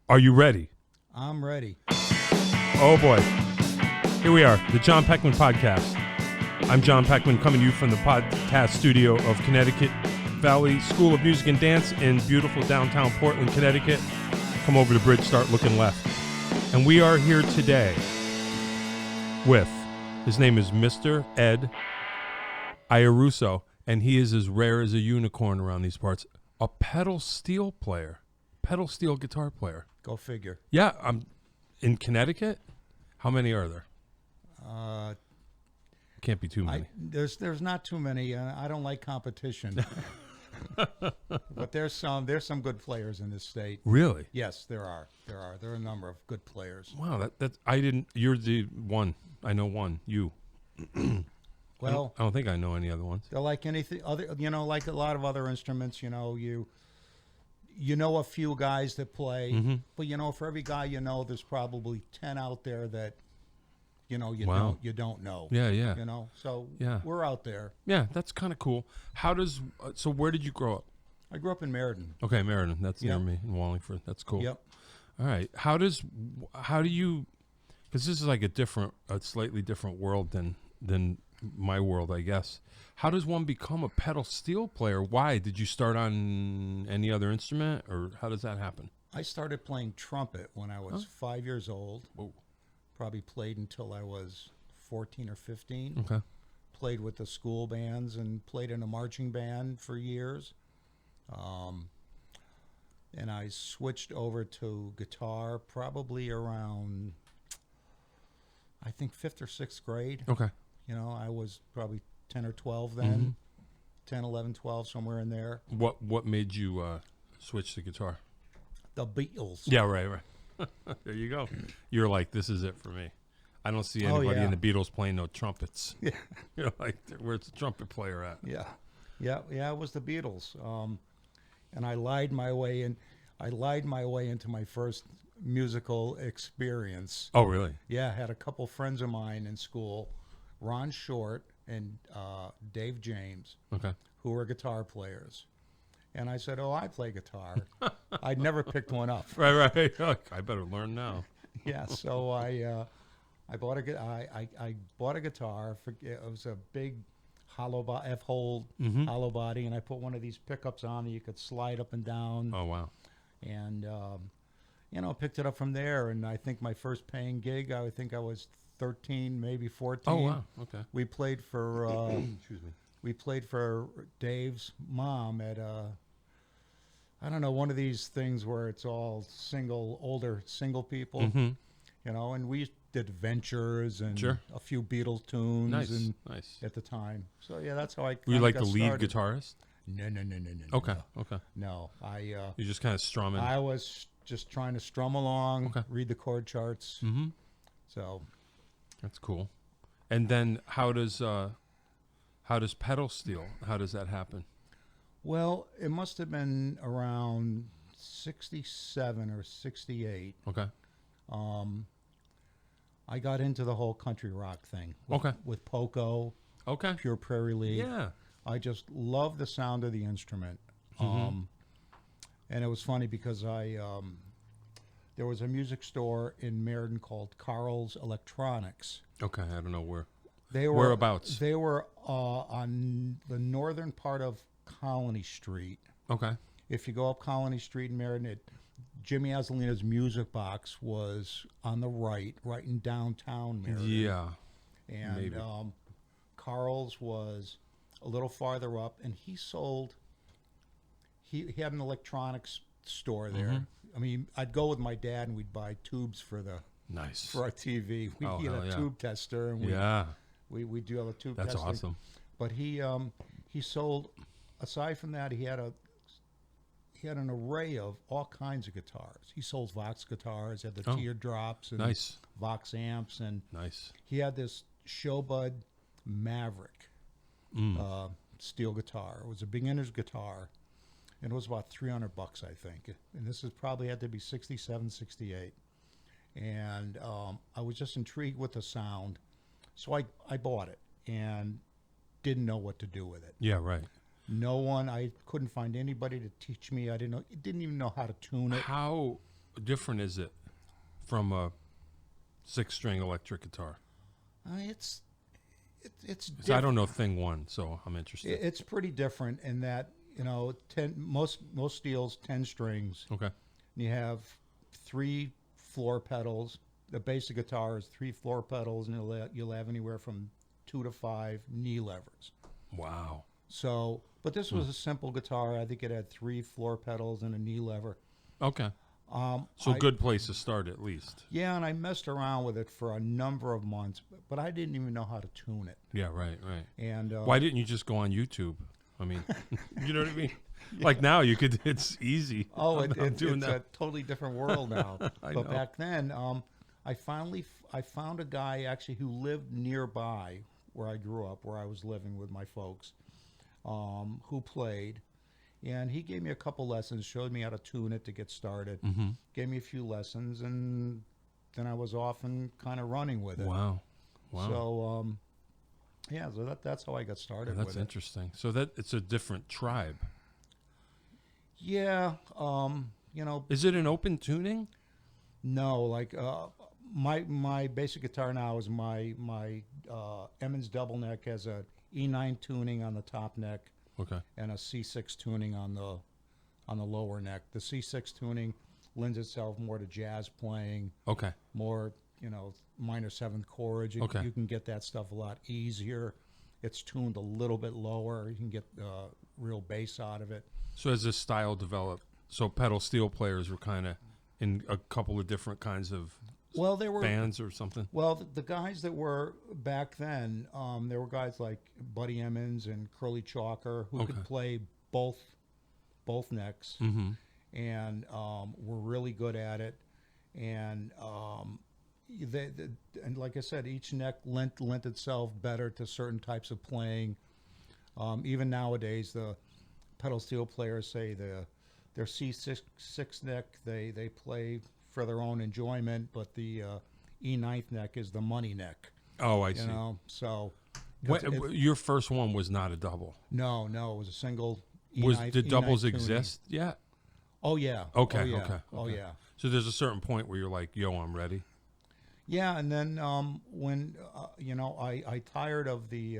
Are you ready? I'm ready. Oh boy. Here we are, the Jon Peckman Podcast. I'm Jon Peckman, coming to you from the podcast studio of Connecticut Valley School of Music and Dance in beautiful downtown Portland, Connecticut. Come over the bridge, start looking left. And we are here today with, his name is Mr. Ed Irarusso, and he is as rare as a unicorn around these parts. A pedal steel guitar player. Go figure. Yeah, I'm in Connecticut. How many are there? Can't be too many. There's not too many. I don't like competition. But there's some good players in this state. Really? Yes, there are. There are a number of good players. Wow, you're the one. I know one. You. Well, I don't think I know any other ones. they're like anything other, like a lot of other instruments, you know a few guys that play, Mm-hmm. but for every guy there's probably 10 out there that Wow. you don't know. Yeah. So Yeah. we're out there. Yeah, that's kind of cool. So where did you grow up? I grew up in Meriden. Okay, Meriden. That's near Yep. me in Wallingford. That's cool. Yep. All right. How do you, because this is like a slightly different world than my world, I guess. How does one become a pedal steel player? Why? Did you start on any other instrument, or how does that happen? I started playing trumpet when I was 5 years old. Whoa. Probably played until I was 14 or 15. Okay. Played with the school bands and played in a marching band for years. And I switched over to guitar probably around, I think, 5th or 6th grade. Okay. I was probably 10 or 12 then. Mm-hmm. 10, 11, 12, somewhere in there. What made you switch to guitar? The Beatles. Yeah, right. There you go. You're like, this is it for me. I don't see anybody yeah. in the Beatles playing no trumpets. Yeah. You're like, where's the trumpet player at? Yeah, it was the Beatles. And I lied my way into my first musical experience. Oh, really? Yeah, I had a couple friends of mine in school, Ron Short and Dave James, Okay. who were guitar players. And I said, I play guitar. I'd never picked one up. Right. I better learn now. Yeah, so I bought a guitar. It was a big hollow F-hole Mm-hmm. hollow body, and I put one of these pickups on that you could slide up and down. Oh, wow. And picked it up from there. And I think my first paying gig, I think I was 13, maybe 14. Oh, wow. Okay. We played for Excuse me. we played for Dave's mom at I don't know, one of these things where it's all older single people, Mm-hmm. and we did Ventures and Sure. a few Beatles tunes Nice. at the time. So yeah, that's how I. Were you like the got lead started. guitarist? No. Okay. No, You just kind of strumming. I was just trying to strum along, Okay. read the chord charts. Mm-hmm. So That's cool. And then how does pedal steel? How does that happen? well, it must have been around 67 or 68. Okay. I got into the whole country rock thing. With Poco, Okay. Pure Prairie League. Yeah. I just love the sound of the instrument. Mm-hmm. And it was funny because there was a music store in Meriden called Carl's Electronics. Okay. I don't know where. Whereabouts? Whereabouts? They were on the northern part of Colony Street. Okay. If you go up Colony Street in Meriden, Jimmy Azzolina's Music Box was on the right in downtown Meriden. Yeah. And maybe. Carl's was a little farther up, and he had an electronics store there. Mm-hmm. I mean, I'd go with my dad, and we'd buy tubes for Nice. our TV. We'd get hell a yeah. tube tester, and Yeah. we do have a tube That's tester. awesome. But he sold. Aside from that, he had an array of all kinds of guitars. He sold Vox guitars, had the teardrops and Nice. Vox amps, and Nice. he had this Showbud Maverick steel guitar. It was a beginner's guitar, and it was about $300, I think. And this is probably had to be 67, 68. And I was just intrigued with the sound, so I bought it and didn't know what to do with it. Yeah. Right. I couldn't find anybody to teach me. Didn't even know how to tune it. How different is it from a 6-string electric guitar? It's So I different. don't know thing one, so I'm interested. It's pretty different in that, most steels 10 strings. Okay. And you have 3 floor pedals. The basic guitar is 3 floor pedals, and you'll have anywhere from 2 to 5 knee levers. Wow. So, but this was a simple guitar. I think it had 3 floor pedals and a knee lever. Okay. So good place to start at least. Yeah, and I messed around with it for a number of months, but I didn't even know how to tune it. Yeah, right. And Why didn't you just go on YouTube? I mean, you know what I mean? Yeah. Like now you could, it's easy. Oh, I'm it's doing that. a totally different world now. I But know. back then, I found a guy actually who lived nearby where I grew up, where I was living with my folks, who played. And he gave me a couple lessons, showed me how to tune it to get started, gave me a few lessons, and then I was off and kind of running with it. Wow. So, so that's how I got started with That's it. interesting. So that it's a different tribe. Yeah, Is it an open tuning? no, like my basic guitar now is my Emmons double neck has a E9 tuning on the top neck. Okay. And a C6 tuning on the lower neck. The C6 tuning lends itself more to jazz playing, Okay. more minor 7th chords. You can get that stuff a lot easier. It's tuned a little bit lower. You can get real bass out of it. So as this style developed, so pedal steel players were kind of in a couple of different kinds of bands or something? Well, the guys that were back then, there were guys like Buddy Emmons and Curly Chalker who could play both necks, and were really good at it. And and like I said, each neck lent itself better to certain types of playing. Even nowadays, the pedal steel players say their C6 neck they play for their own enjoyment, but the E9th neck is the money neck. Oh, I see. So Your first one was not a double. No, it was a single E9. Did doubles tuning. exist yet? Oh yeah. Okay. Oh yeah. So there's a certain point where you're like, "Yo, I'm ready." Yeah, and then when I tired of the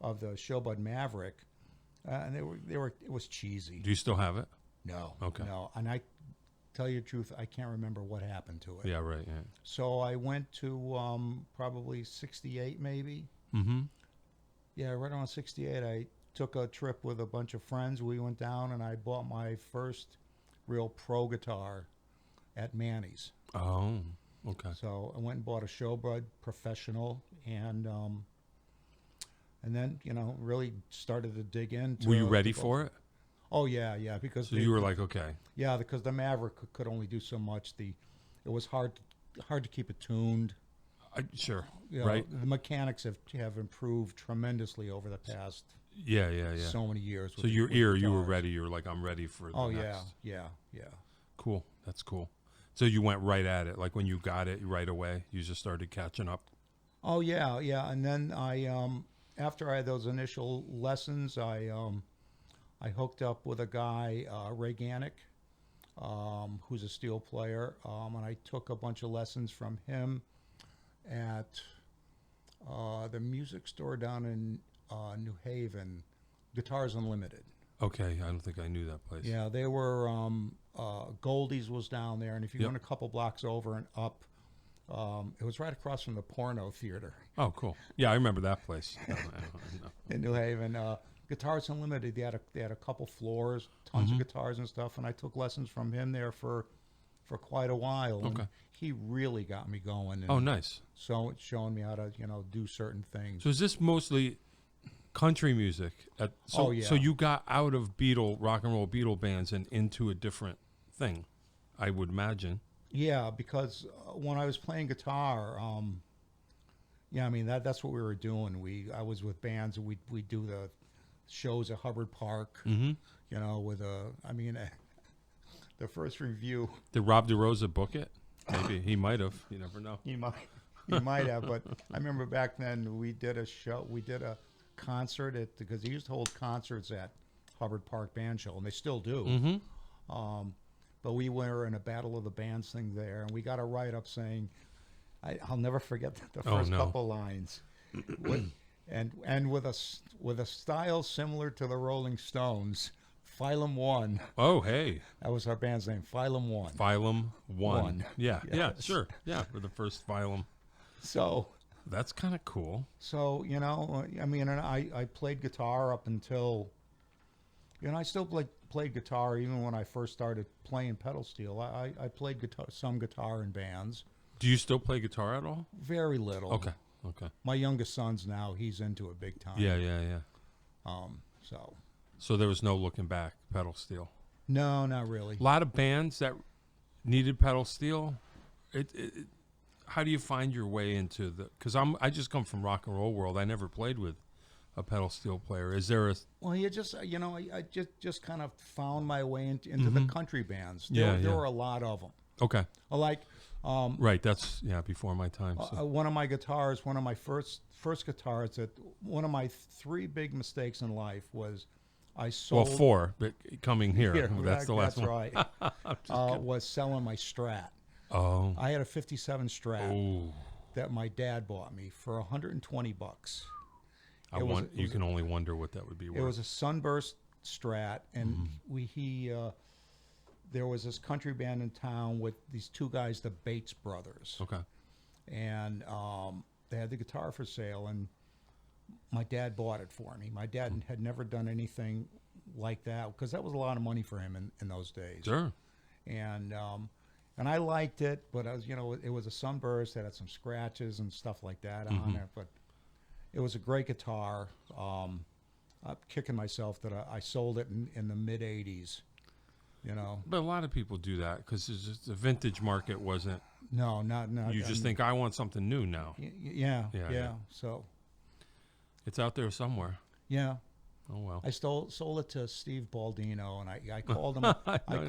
Showbud Maverick, and it was cheesy. Do you still have it? No. Okay. No, and I tell you the truth, I can't remember what happened to it. Yeah, right. Yeah. So I went to probably 68 maybe. Mm-hmm. Yeah, right around 68. I took a trip with a bunch of friends. We went down and I bought my first real pro guitar at Manny's. Oh, okay. So I went and bought a Showbud Professional, and then really started to dig into. Were you ready for it? Oh yeah, because So you were like, okay. Yeah, because the Maverick could only do so much. It was hard to keep it tuned. Sure. You know, right. The mechanics have improved tremendously over the past Yeah. so many years. So you were ready. You were like, I'm ready for the next. Yeah. Cool. That's cool. So you went right at it. Like when you got it right away, you just started catching up. Oh yeah. And then I after I had those initial lessons, I hooked up with a guy, Ray Gannick, who's a steel player, and I took a bunch of lessons from him at the music store down in New Haven, Guitars Unlimited. Okay, I don't think I knew that place. Yeah, they were, Goldie's was down there, and if you went a couple blocks over and up, it was right across from the porno theater. Oh, cool. Yeah, I remember that place. In New Haven. Guitars Unlimited, they had a couple floors, tons of guitars and stuff, and I took lessons from him there for quite a while. Okay. And he really got me going. And Oh, nice. So it's showing me how to, do certain things. So is this mostly country music? So you got out of rock and roll Beatle bands and into a different thing, I would imagine. Yeah, because when I was playing guitar, that's what we were doing. I was with bands, and we'd do the shows at Hubbard Park, with the first review. Did Rob DeRosa book it? Maybe he might have. You never know. He might have, but I remember back then we did a concert because he used to hold concerts at Hubbard Park Band Show, and they still do. but we were in a Battle of the Bands thing there, and we got a write-up saying, I'll never forget the first couple lines, and with a style similar to the Rolling Stones, Phylum One. Oh, hey. That was our band's name, Phylum One. Phylum One. Yeah, Yes. yeah, sure. Yeah, we're the first Phylum. So that's kind of cool. So, you know, I mean, and I played guitar up until, you know, I still played guitar even when I first started playing pedal steel. I played some guitar in bands. Do you still play guitar at all? Very little. Okay. My youngest son's now, he's into it big time. Yeah. So there was no looking back, pedal steel? No, not really. A lot of bands that needed pedal steel. How do you find your way into the? Because I just come from rock and roll world. I never played with a pedal steel player. Is there a? Well, you just I just kind of found my way into the country bands. There were a lot of them. Okay. Like. Right. That's before my time. So. One of my guitars, one of my first guitars. One of my 3 big mistakes in life was I sold. Well, 4, but coming here. That's the last one. That's right. Was selling my Strat. Oh. I had a 57 Strat Oh. that my dad bought me for $120. You can only wonder what that would be worth. It was a Sunburst Strat, and there was this country band in town with these 2 guys, the Bates brothers. Okay. And they had the guitar for sale, and my dad bought it for me. My dad had never done anything like that because that was a lot of money for him in those days. Sure. And I liked it, but I was, it was a Sunburst that had some scratches and stuff like that on it. But it was a great guitar. I'm kicking myself that I sold it in the mid '80s. But a lot of people do that because the vintage market wasn't. No, not. You just think I want something new now. Yeah. So it's out there somewhere. Yeah. Oh well. I sold it to Steve Baldino, and I called him.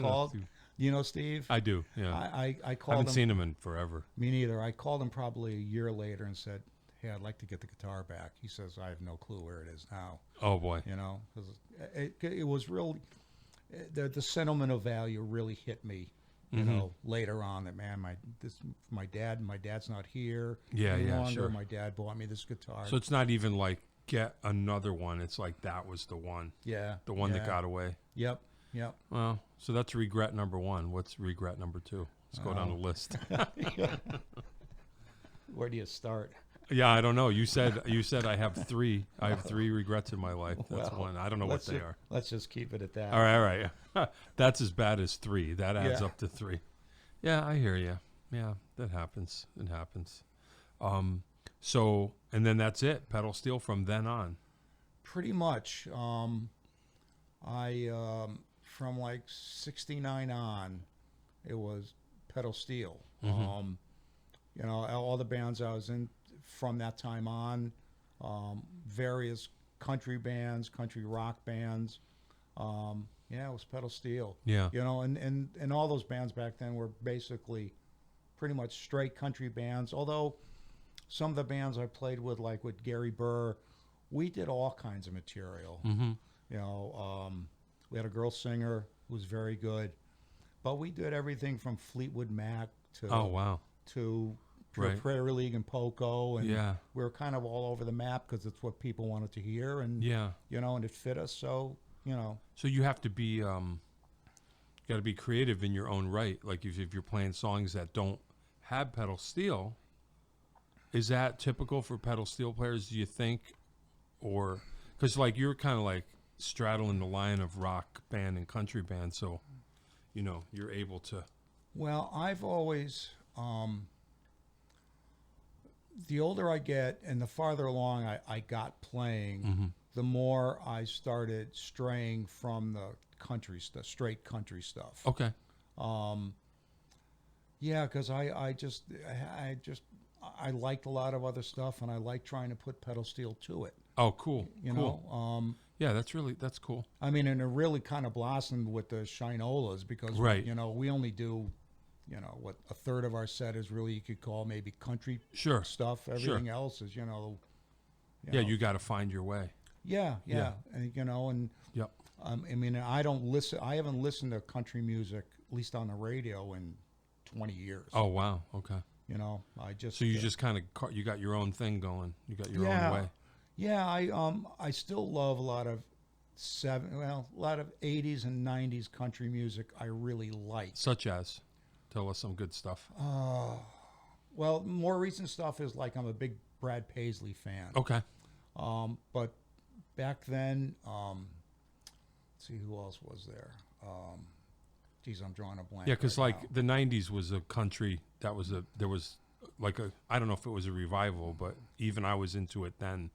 Called. You know Steve? I do. Yeah. I called him. I haven't seen him in forever. Me neither. I called him probably a year later and said, "Hey, I'd like to get the guitar back." He says, "I have no clue where it is now." Oh boy. Because it was real. The sentimental value really hit me, later on. That my dad's not here. Yeah, sure. My dad bought me this guitar. So it's not even like get another one. It's like that was the one. Yeah. The one that got away. Yep. Well, so that's regret number 1. What's regret number 2? Let's go down the list. Where do you start? Yeah, I don't know. You said I have 3. I have 3 regrets in my life. That's one. I don't know what they are. Let's just keep it at that. All right. That's as bad as 3. That adds up to 3. Yeah, I hear you. Yeah, that happens. It happens. So, and then that's it. Pedal steel from then on. Pretty much. I from like '69 on, it was pedal steel. All the bands I was in from that time on, various country bands, country rock bands. It was pedal steel. Yeah. And all those bands back then were basically pretty much straight country bands. Although some of the bands I played with, like with Gary Burr, we did all kinds of material. We had a girl singer who was very good, but we did everything from Fleetwood Mac to Prairie League and Poco, and we were kind of all over the map because it's what people wanted to hear, and and it fit us. So So you have to be, got to be creative in your own right. Like if you're playing songs that don't have pedal steel, is that typical for pedal steel players? Do you think, or because like you're kind of like straddling the line of rock band and country band, so you're able to. Well, I've always. The older I get and the farther along I got playing, the more I started straying from the country stuff, straight country stuff. Okay. Because I liked a lot of other stuff, and I like trying to put pedal steel to it. Oh, cool. Cool. Yeah, that's cool. I mean, and it really kind of blossomed with the Shinolas because we only do. What a third of our set is really you could call maybe country stuff. Everything else is, you got to find your way. Yeah. And, I mean, I haven't listened to country music at least on the radio, in 20 years. Oh, wow. Okay. You know, I just So you just kind of you got your own thing going. You got your own way. Yeah, I still love a lot of a lot of 80s and 90s country music. I really like. Such as, tell us some good stuff. Well, more recent stuff is like I'm a big Brad Paisley fan. Okay. But back then, let's see who else was there. Geez, I'm drawing a blank. Yeah, because right like the '90s was a country that was there was like I don't know if it was a revival, but even I was into it then.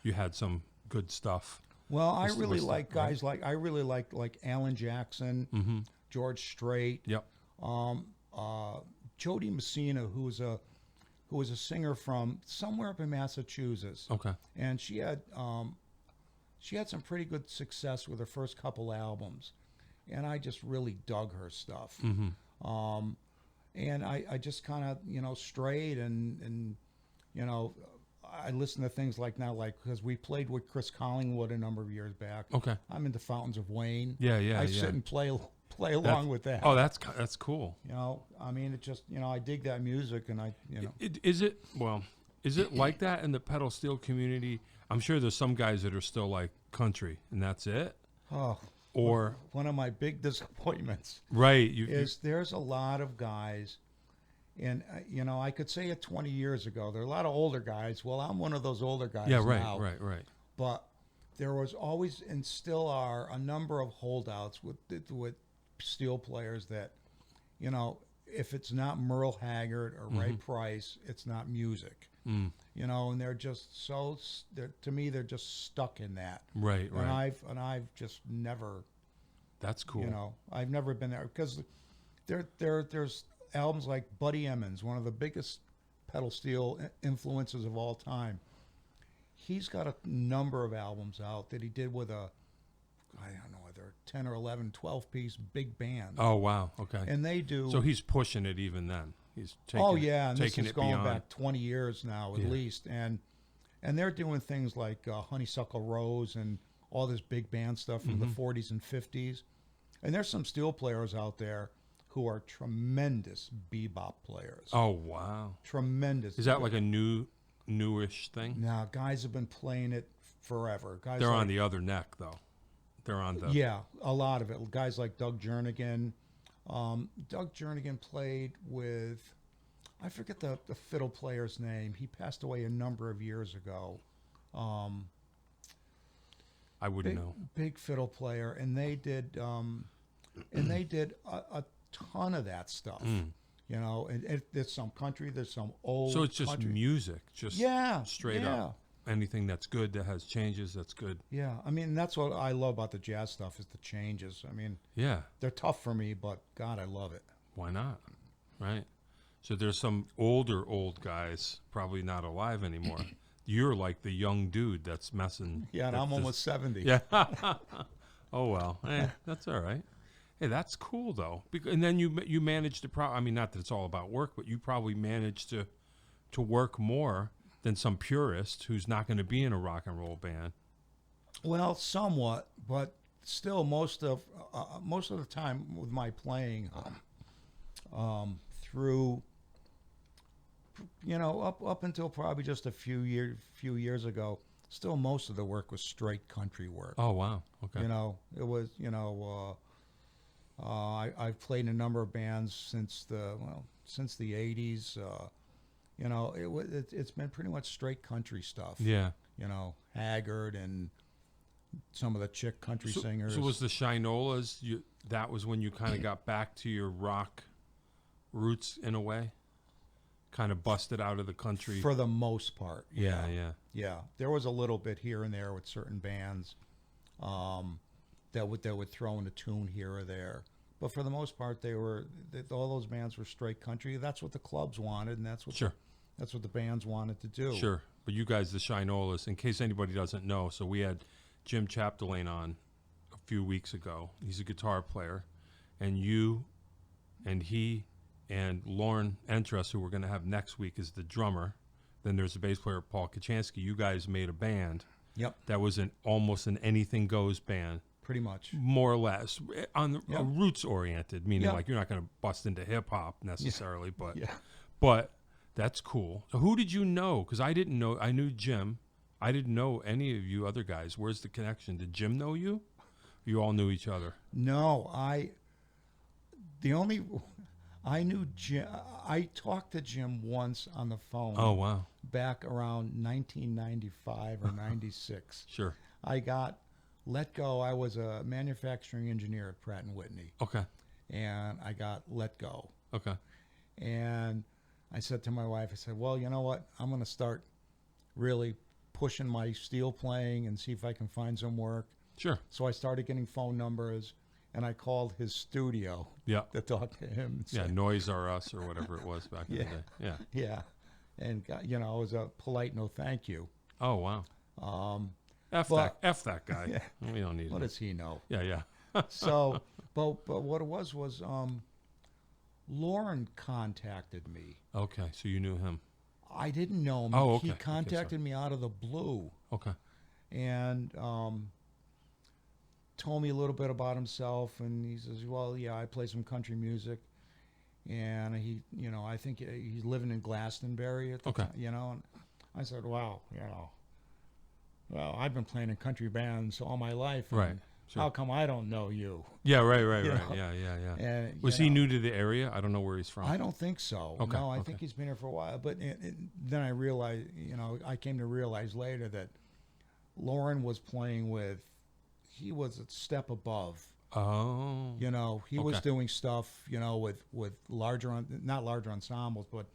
You had some good stuff. Well, I really like guys like Alan Jackson, George Strait. Yep. Jody Messina, who was a singer from somewhere up in Massachusetts. Okay. And she had some pretty good success with her first couple albums, and I just really dug her stuff. And I just kind of strayed and I listen to things like now, like, because we played with Chris Collingwood a number of years back. Okay. I'm into Fountains of Wayne. Yeah. I sit and play along with that. Oh, that's cool. I mean, it just, I dig that music, and Is it like that in the pedal steel community? I'm sure there's some guys that are still like country, and that's it. Oh, or one of my big disappointments, right? There's a lot of guys. And, I could say it 20 years ago. There are a lot of older guys. Well, I'm one of those older guys now. Right. But there was always, and still are, a number of holdouts with steel players that, if it's not Merle Haggard or Ray Price, it's not music. And they're just to me, they're just stuck in that. Right. And I've just never. That's cool. I've never been there, because there's albums like Buddy Emmons, one of the biggest pedal steel influences of all time. He's got a number of albums out that he did with I don't know, whether 10 or 11, 12-piece big band. Oh, wow. Okay. And they do. So he's pushing it even then. He's taking and this is going beyond. back 20 years now at least. And they're doing things like Honeysuckle Rose and all this big band stuff from the 40s and 50s. And there's some steel players out there who are tremendous bebop players. Oh, wow. Tremendous. Is that like a newish thing? No, guys have been playing it forever. They're on the other neck, though. They're on the... Yeah, a lot of it. Guys like Doug Jernigan. Doug Jernigan played with... I forget the fiddle player's name. He passed away a number of years ago. I wouldn't know. Big fiddle player. And they did... a ton of that stuff, and there's some country, there's some old. So it's just country. Music, just straight up. Anything that's good, that has changes, that's good. Yeah, I mean, that's what I love about the jazz stuff, is the changes. I mean, they're tough for me, but God, I love it. Why not? Right. So there's some old guys, probably not alive anymore. You're like the young dude that's messing. Yeah, and I'm almost 70. Yeah. Oh well, that's all right. Hey, that's cool though. And then you managed to I mean, not that it's all about work, but you probably managed to work more than some purist who's not going to be in a rock and roll band. Well, somewhat, but still, most of the time with my playing, through, up until probably just a few years ago, still most of the work was straight country work. Oh wow, okay. It was I've played in a number of bands since the 80s. It's been pretty much straight country stuff. Yeah. Haggard and some of the chick country singers. So was the Shinolas, that was when you kind of got back to your rock roots in a way? Kind of busted out of the country? For the most part, yeah. Yeah. There was a little bit here and there with certain bands that would throw in a tune here or there. But for the most part, all those bands were straight country. That's what the clubs wanted, and that's what the bands wanted to do. Sure. But you guys, the Shinolas, in case anybody doesn't know, so we had Jim Chapdelaine on a few weeks ago. He's a guitar player. And you and he and Lauren Entruss, who we're going to have next week, is the drummer. Then there's the bass player, Paul Kachansky. You guys made a band. Yep. That was almost an anything goes band. Pretty much. more or less, on Yep. roots oriented, meaning Yeah. like you're not going to bust into hip hop necessarily, but Yeah. but that's cool. So who did you know? Because I didn't know. I knew Jim. I didn't know any of you other guys. Where's the connection? Did Jim know you? You all knew each other. No, I knew Jim. I talked to Jim once on the phone. Oh wow, Back around 1995 or 96. sure. I got let go. I was a manufacturing engineer at Pratt and Whitney, Okay, and I got let go. okay, And I said to my wife, I said, well, you know what? I'm going to start really pushing my steel playing and see if I can find some work. sure. So I started getting phone numbers, and I called his studio Yeah, to talk to him. And yeah. say, Noise R Us or whatever it was back in the Yeah. day. Yeah. yeah. And, you know, it was a polite no thank you. Oh wow. F but- that guy. Yeah. We don't need What him. does he know? Yeah, yeah. So, but what it was Lauren contacted me. Okay, so you knew him. I didn't know him. Oh, okay. He Okay, contacted me out of the blue Okay. and told me a little bit about himself. And he says, well, yeah, I play some country music. And he, you know, I think he's living in Glastonbury at the Okay. time, you know. And I said, wow, you know, well, I've been playing in country bands all my life. and Right. Sure. How come I don't know you? Yeah, right. You Right. know? Yeah, yeah, yeah. And, Was you he know, new to the area? I don't know where he's from. I don't think so. Okay, No, I okay. think he's been here for a while. But then I realized, you know, I came to realize later that Lauren was playing with, he was a step above. Oh. You know, he was Okay. doing stuff, you know, with not larger ensembles, but,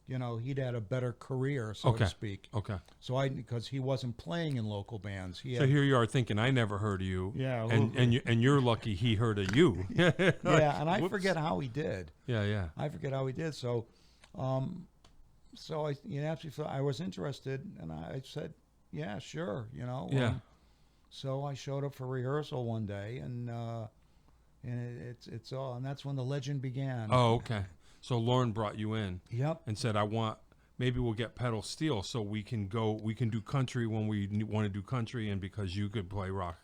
you know, he'd had a better career, so Okay. to speak. Okay. So because he wasn't playing in local bands. He So had, here you are thinking, I never heard of you. Yeah, And you're lucky he heard of you. yeah, and I Whoops. forget how he did. Yeah, yeah. I forget how he did. So, I was interested, and I said, yeah, sure, you know. Yeah. So I showed up for rehearsal one day, and it's all, and that's when the legend began. Oh, okay. So Lauren brought you in Yep. and said, maybe we'll get pedal steel so we can do country when we want to do country, and because you could play rock,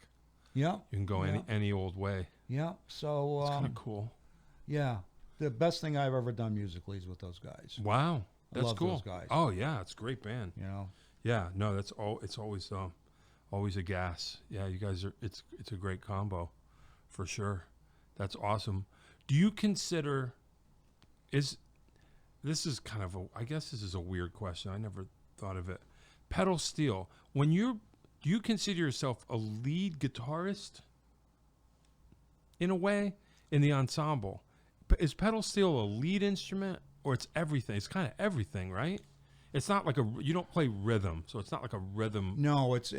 Yep. you can go any old way. Yep. So It's kind of cool. yeah, the best thing I've ever done musically is with those guys. Wow. That's love cool. those guys. Oh yeah, it's a great band. You know. Yeah, no, it's always a gas. Yeah, you guys are it's a great combo for sure. That's awesome. Do you consider this is kind of I guess this is a weird question. I never thought of it. Pedal steel. Do you consider yourself a lead guitarist in a way in the ensemble? Is pedal steel a lead instrument, or it's everything? It's kind of everything, right? It's not like you don't play rhythm, so it's not like a rhythm. No, it's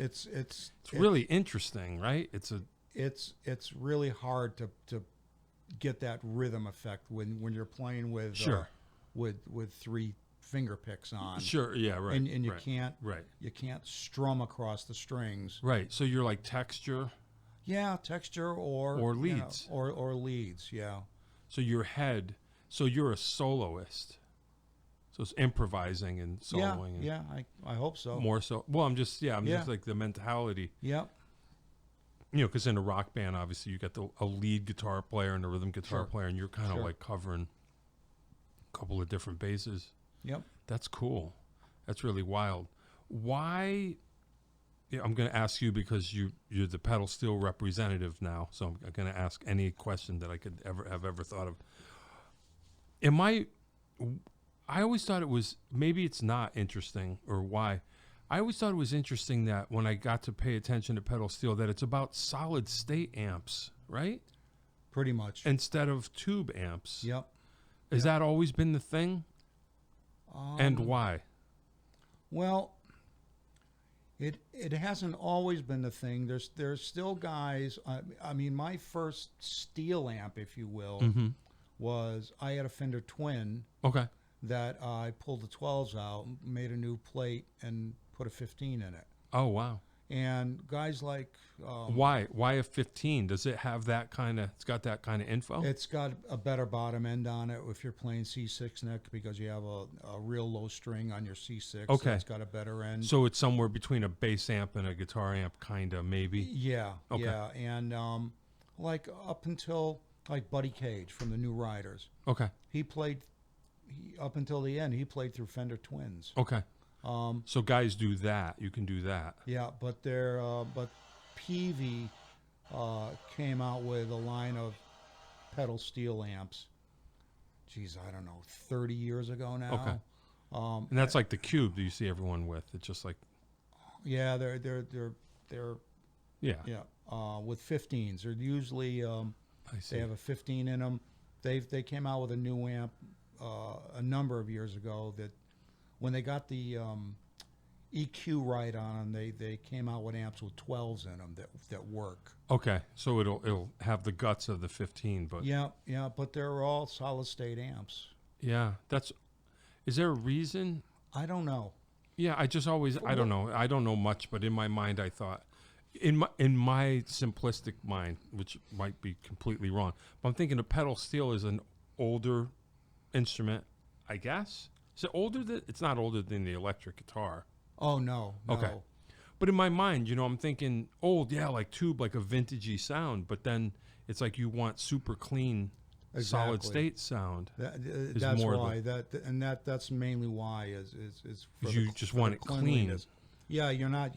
Really interesting, right? it's really hard to get that rhythm effect when you're playing with Sure. with three finger picks on. Sure, yeah, right. And you right, can't right, you can't strum across the strings. right. So you're like texture. Yeah, texture or Or you know, leads. or leads. Yeah. So you're a soloist. So it's improvising and soloing. And Yeah. I hope so. More so. Well, I'm just Yeah. like the mentality. Yep. You know, because in a rock band, obviously you got a lead guitar player and a rhythm guitar Sure. player, and you're kind of Sure. like covering a couple of different bases. Yep. That's cool. That's really wild. Why? Yeah, I'm going to ask you because you're the pedal steel representative now. So I'm going to ask any question that I could ever thought of. I always thought it was, maybe it's not interesting, or why. I always thought it was interesting that when I got to pay attention to pedal steel, that it's about solid state amps, right? Pretty much. Instead of tube amps. Yep. Has that always been the thing? And why? Well, it hasn't always been the thing. There's still guys. I mean, my first steel amp, if you will, was I had a Fender Twin Okay. that I pulled the 12s out, made a new plate, and put a 15 in it. Oh, wow. And guys like Why a 15? Does it have that kind of? It's got that kind of info. it's got a better bottom end on it if you're playing C6 neck because you have a real low string on your C6. Okay. So it's got a better end. So it's somewhere between a bass amp and a guitar amp, kind of maybe. Yeah, Okay. yeah, and like up until like Buddy Cage from the New Riders, Okay. he played up until the end. He played through Fender Twins. Okay. So guys do that. You can do that. Yeah, but but Peavey came out with a line of pedal steel amps. Geez, I don't know, 30 years ago now. Okay. And that's like the Cube that you see everyone with. It's just like, Yeah, they're yeah. with 15s. They're usually I see. they have a 15 in them. They came out with a new amp a number of years ago that when they got the EQ right on them, they came out with amps with 12s in them that work. Okay. So it'll have the guts of the 15, but Yeah, but they're all solid state amps. yeah, is there a reason? I don't know. Yeah, I just always, I don't know. I don't know much, but in my mind, I thought, in my simplistic mind, which might be completely wrong, but I'm thinking a pedal steel is an older instrument, I guess. Is it older than? It's not older than the electric guitar. Oh no. Okay. But in my mind, I'm thinking old, yeah, like tube, like a vintagey sound. But then it's like you want super clean, solid Exactly. state sound. That's more why that's mainly why is for You the, just for want the it clean. cleanliness. Yeah, you're not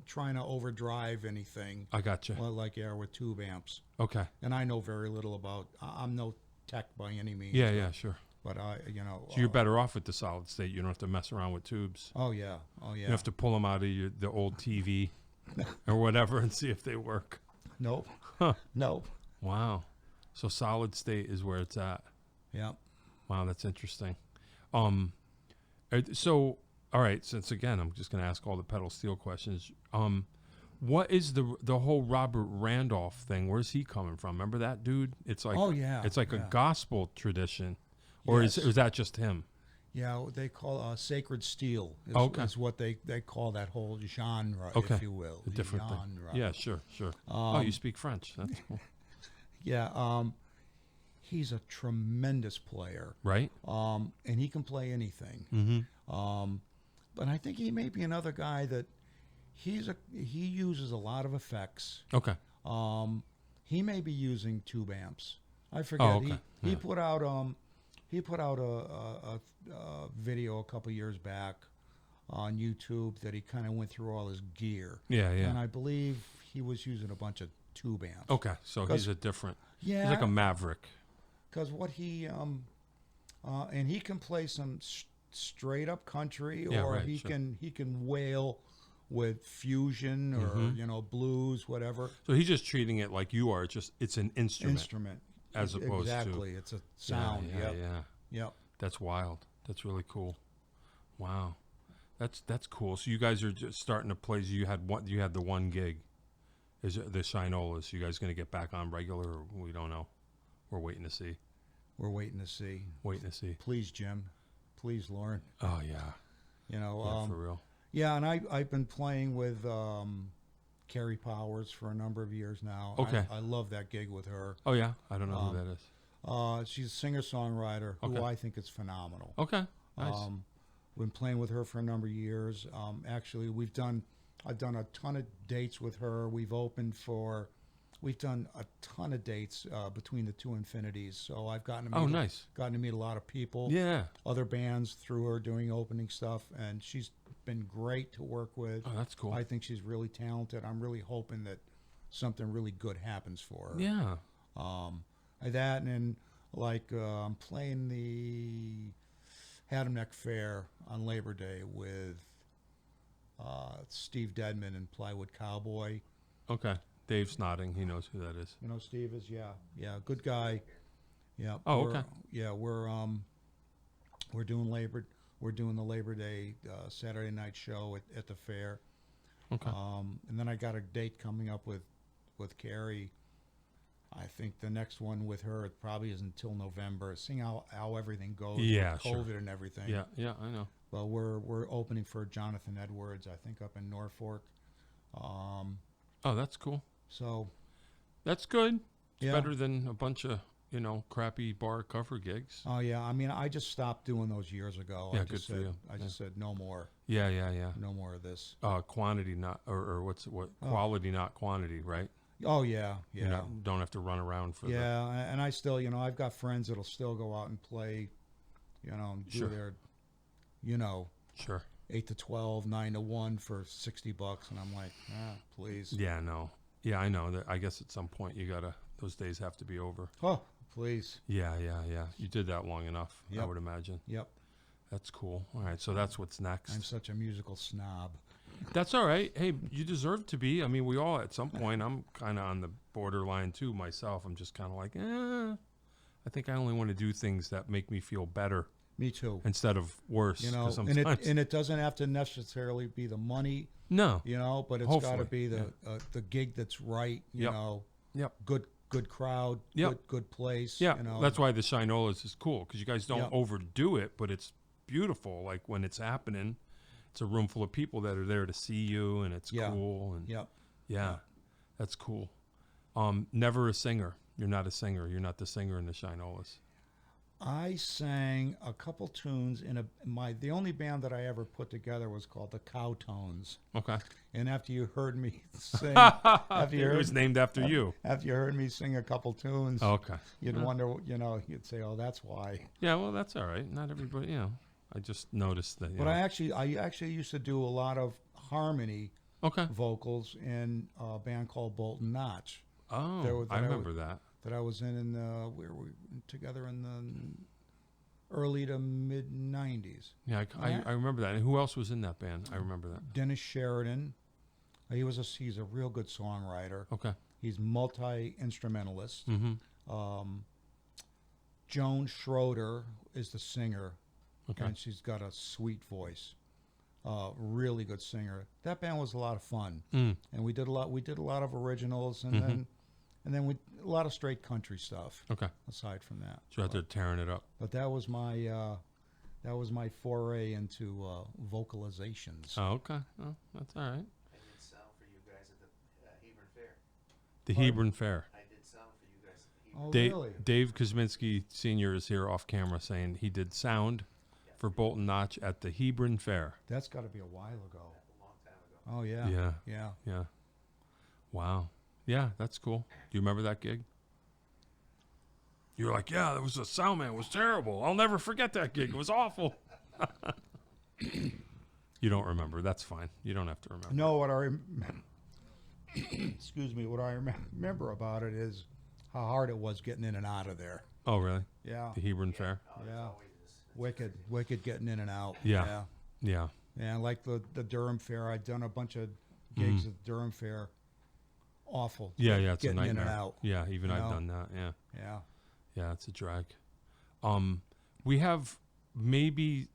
trying to overdrive anything. I gotcha. Like you are with tube amps. Okay. And I know very little about. I'm no tech by any means. Yeah, sure. But So you're better off with the solid state. You don't have to mess around with tubes. Oh yeah. You don't have to pull them out of the old TV or whatever and see if they work. Nope. Huh. Nope. Wow. So solid state is where it's at. Yeah. Wow, that's interesting. So, all right, since again, I'm just going to ask all the pedal steel questions. What is the whole Robert Randolph thing? Where's he coming from? Remember that dude? It's like, it's like a gospel tradition, or is that just him? Yeah, what they call sacred steel is what they call that whole genre, if you will. A different genre. thing. Yeah, sure. Oh, you speak French. That's cool. Yeah, he's a tremendous player. Right. And he can play anything. Mm-hmm. But I think he may be another guy that he uses a lot of effects. Okay. He may be using tube amps. I forget. Oh, okay. He put out a video a couple years back on YouTube that he kind of went through all his gear. Yeah. And I believe he was using a bunch of tube amps. Okay, so he's a different. Yeah. He's like a maverick. Because what he and he can play some straight up country, or he can wail with fusion or blues, whatever. So he's just treating it like you are. It's an instrument. As opposed exactly. to It's a sound. Yeah. That's wild. That's really cool. Wow, that's cool. So you guys are just starting to play. You had the one gig. Is it the Shinolas? You guys going to get back on regular? Or we don't know. We're waiting to see. We're waiting to see. Waiting to see. Please, Jim. Please, Lauren. Oh yeah. Yeah, for real. Yeah, and I've been playing with Carrie Powers for a number of years now. Okay. I love that gig with her. Oh yeah, I don't know who that is. She's a singer-songwriter who I think is phenomenal. Okay. Nice. Been playing with her for a number of years. Actually, I've done a ton of dates with her. We've done a ton of dates between the two infinities. So I've gotten to meet gotten to meet a lot of people. Yeah. Other bands through her doing opening stuff, and she's been great to work with. Oh, that's cool. I think she's really talented. I'm really hoping that something really good happens for her. Yeah. That and I'm playing the Haddam Neck Fair on Labor Day with Steve Dedman and Plywood Cowboy. Okay. Dave's nodding. He knows who that is. You know Steve is, yeah, good guy. Yeah. Oh, okay. Yeah, we're doing the Labor Day Saturday night show at the fair. Okay. And then I got a date coming up with Carrie. I think the next one with her, it probably isn't until November. Seeing how everything goes with COVID and everything. Yeah, I know. Well, we're opening for Jonathan Edwards, I think, up in Norfolk. Oh, that's cool. So That's good. It's yeah. better than a bunch of, crappy bar cover gigs. Oh yeah. I mean, I just stopped doing those years ago. Yeah, I good just for said, you. I just said no more, Yeah, yeah, yeah. no more of this. Quantity, not, or quality, not quantity, right? Oh yeah, You yeah. don't have to run around for Yeah, and I still, I've got friends that'll still go out and play, do Sure. their, Sure. 8 to 12, 9 to 1 for $60, and I'm like, please. Yeah, no. Yeah, I know that. I guess at some point those days have to be over. Oh, please. Yeah, yeah, yeah. You did that long enough, I Yep. would imagine. Yep. That's cool. All right, so that's what's next. I'm such a musical snob. That's all right. Hey, you deserve to be. I mean, we all at some point. I'm kind of on the borderline too myself. I'm just kind of like, I think I only want to do things that make me feel better Me too. instead of worse. 'cause And it doesn't have to necessarily be the money, no. but it's got to be the gig that's right, Yep. good crowd, Yep. good place. Yeah, that's why the Shinolas is cool, because you guys don't overdo it, but it's beautiful. Like when it's happening, it's a room full of people that are there to see you, and it's cool. And yeah, that's cool. Never a singer. You're not a singer. You're not the singer in the Shinolas. I sang a couple tunes in the only band that I ever put together was called the Cowtones. Okay. And after you heard me sing, It was named after you. After you heard me sing a couple tunes, Okay. you'd wonder, you'd say, "Oh, that's why." Yeah, well, that's all right. Not everybody, I just noticed that. But I actually used to do a lot of harmony vocals in a band called Bolton Notch. Oh, I remember that. That I was in we were together in the early to mid 90s. Yeah, I remember that. And who else was in that band? I remember that. Dennis Sheridan. He's a real good songwriter. Okay. He's multi-instrumentalist. Mm-hmm. Joan Schroeder is the singer. Okay. And she's got a sweet voice. Really good singer. That band was a lot of fun. And we did a lot of originals, and then a lot of straight country stuff. Okay. Aside from that, So out there tearing it up. but that was my foray into vocalizations. Oh, okay. Oh, that's all right. I did sound for you guys at the Hebron Fair. The Hebron Fair. I did sound for you guys at the Hebron Oh, really? Dave Kosminski Sr. is here off camera saying he did sound for Bolton Notch at the Hebron Fair. That's got to be a while ago. a long time ago. Oh yeah. Yeah. Yeah. Yeah. Wow. Yeah, that's cool. Do you remember that gig? You were like, yeah, that was a sound man. It was terrible. I'll never forget that gig. It was awful. You don't remember. That's fine. You don't have to remember. No, excuse me. What I remember about it is how hard it was getting in and out of there. Oh, really? Yeah. The Hebron Fair? Yeah. Wicked getting in and out. Yeah. Yeah. Yeah. And like the Durham Fair, I'd done a bunch of gigs at the Durham Fair. Awful. Yeah, it's a getting nightmare. in and out. Yeah, even You I've know? done that. Yeah. Yeah. Yeah, it's a drag. We have maybe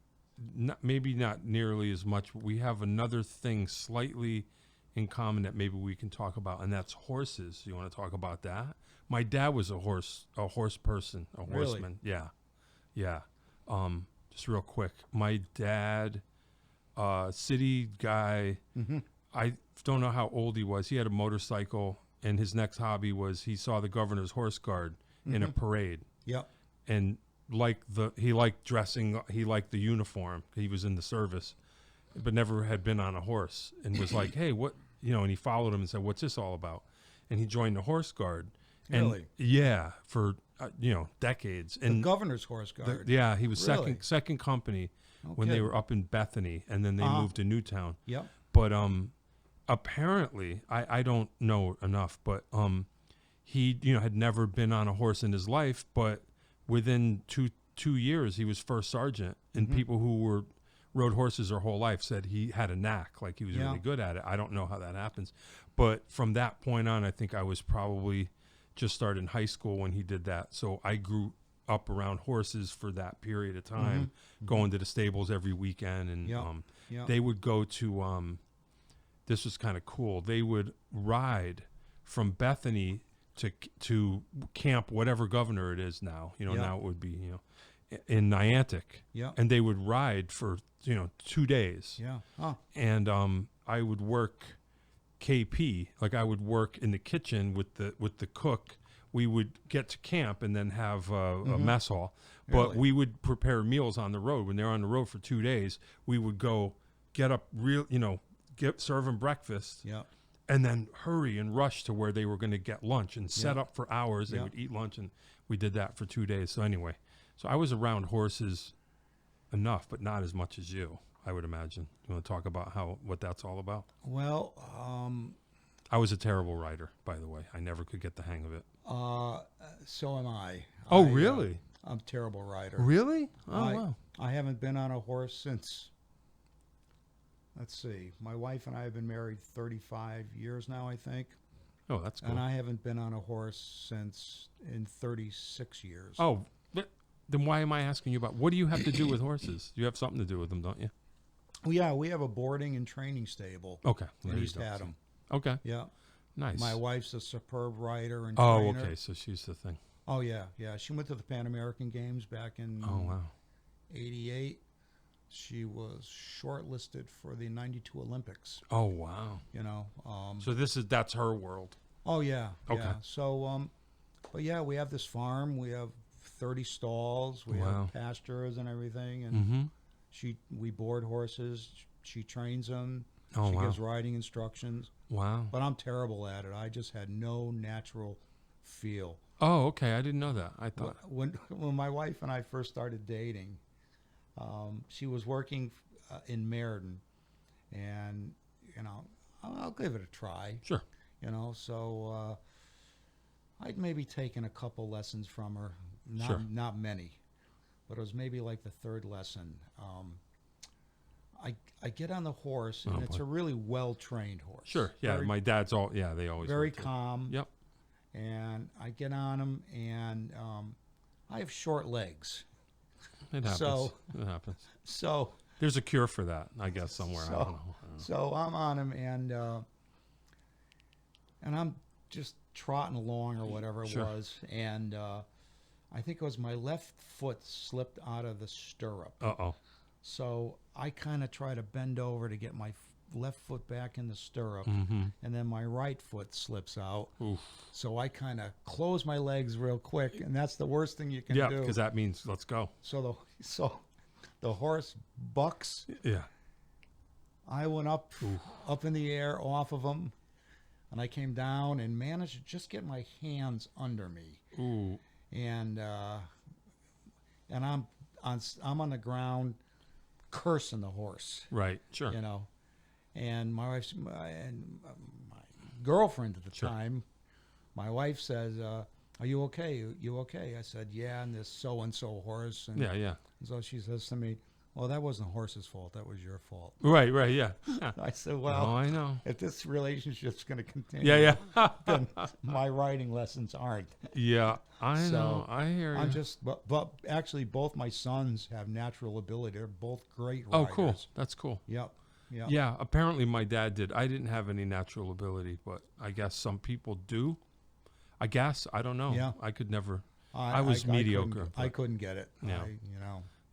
not nearly as much, but we have another thing slightly in common that maybe we can talk about, and that's horses. You want to talk about that? My dad was a horse person, a Really? horseman. Yeah. Yeah. Just real quick. My dad, city guy, I don't know how old he was. He had a motorcycle, and his next hobby was he saw the governor's horse guard in a parade. Yep. And he liked dressing, he liked the uniform. He was in the service, but never had been on a horse, and was like, hey, what, and he followed him and said, what's this all about? And he joined the horse guard. And Really? yeah, for, decades. And the governor's horse guard. he was Really? second company when they Okay. were up in Bethany, and then they moved to Newtown. Yep. But apparently, I don't know enough, but he had never been on a horse in his life, but within two years he was first sergeant, and people who rode horses their whole life said he had a knack, like he was really good at it. I don't know how that happens, but from that point on, I think I was probably just started in high school when he did that. So I grew up around horses for that period of time, going to the stables every weekend, and they would go to this was kind of cool. They would ride from Bethany to camp, whatever governor it is now. Now it would be in Niantic. Yeah. And they would ride for 2 days. Yeah. Huh. And I would work KP. Like I would work in the kitchen with the cook. We would get to camp and then have a mess hall. But Really? we would prepare meals on the road. When they're on the road for 2 days, we would go get up serve them breakfast. Yeah. And then hurry and rush to where they were going to get lunch and set up for hours. They Yeah. would eat lunch, and we did that for 2 days. So anyway, I was around horses enough, but not as much as you, I would imagine. You want to talk about what that's all about? Well, I was a terrible rider, by the way. I never could get the hang of it. so am I. Oh, really? I'm a terrible rider. Really? Oh, I, wow. I haven't been on a horse since, let's see, my wife and I have been married 35 years now, I think. Oh, that's cool. And I haven't been on a horse in 36 years. Oh, then why am I asking you about, what do you have to do with horses? You have something to do with them, don't you? Well, yeah, we have a boarding and training stable Okay. in There you East go. Haddam. Okay. Yeah. Nice. My wife's a superb rider and Oh, trainer. okay. So she's the thing. Oh, yeah, yeah. She went to the Pan American Games back in Oh, wow. 88. She was shortlisted for the 92 Olympics, Oh, wow. you know. So that's her world. Oh, yeah. Okay. Yeah. So, but yeah, we have this farm. We have 30 stalls. We Wow. have pastures and everything. And Mm-hmm. we board horses. She trains them. Oh, She wow. gives riding instructions. Wow. But I'm terrible at it. I just had no natural feel. Oh, okay. I didn't know that. I thought. When my wife and I first started dating, she was working in Meriden, and I'll give it a try. Sure. So I'd maybe taken a couple lessons from her, not many, but it was maybe like the third lesson. I get on the horse, and it's a really well trained horse. Sure. Yeah. Very, my dad's all. Yeah. They always very were too. calm. Yep. And I get on him, and I have short legs. It happens. It happens. So There's a cure for that, I guess, somewhere. I don't know. So I'm on him, and I'm just trotting along or whatever it Sure. was, and I think it was my left foot slipped out of the stirrup. Uh-oh. So I kind of try to bend over to get my left foot back in the stirrup, Mm-hmm. and then my right foot slips out. Oof. So I kind of close my legs real quick, and that's the worst thing you can Yeah, do. because that means let's go. So the horse bucks. Yeah. I went up in the air off of him, and I came down and managed to just get my hands under me. Ooh. And I'm on the ground cursing the horse, Right. Sure. And my girlfriend at the Sure. time, my wife says, "Are you okay? You okay?" I said, "Yeah, and this so-and-so horse." And Yeah. Yeah. so she says to me, "Well, that wasn't the horse's fault. That was your fault." Right. Right. Yeah. Yeah. I said, Oh, "Well, I know. if this relationship's going to continue, Yeah. Yeah. then my riding lessons aren't." Yeah. I So, know. I hear you. I'm just, but actually, both my sons have natural ability. They're both great Oh, riders. cool. That's cool. Yep. Yep. Yeah, apparently my dad did. I didn't have any natural ability, but I guess some people do. I guess. I don't know. Yeah. I could never. I was mediocre. I couldn't get it. Yeah.